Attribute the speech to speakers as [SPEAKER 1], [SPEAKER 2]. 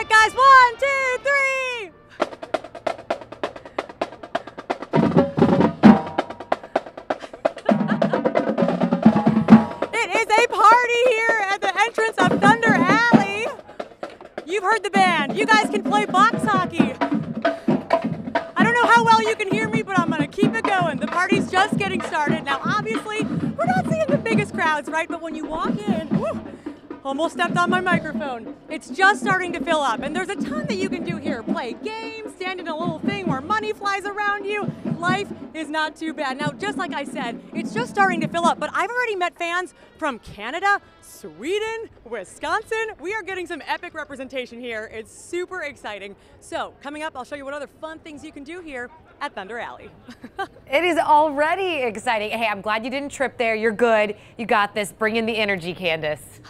[SPEAKER 1] right, guys, 1, 2, 3. It is a party here at the entrance of Thunder Alley. You've heard the band. You guys can play box hockey. I don't know how well you can hear me, but I'm gonna keep it going. The party's just getting started. Now, obviously, we're not seeing the biggest crowds, right? But when you walk in, whew, almost stepped on my microphone. It's just starting to fill up, and there's a ton that you can do here. Play games, stand in a little thing where money flies around you. Life is not too bad. Now, just like I said, it's just starting to fill up, but I've already met fans from Canada, Sweden, Wisconsin. We are getting some epic representation here. It's super exciting. So, coming up, I'll show you what other fun things you can do here at Thunder Alley.
[SPEAKER 2] It is already exciting. Hey, I'm glad you didn't trip there. You're good. You got this. Bring in the energy, Candace.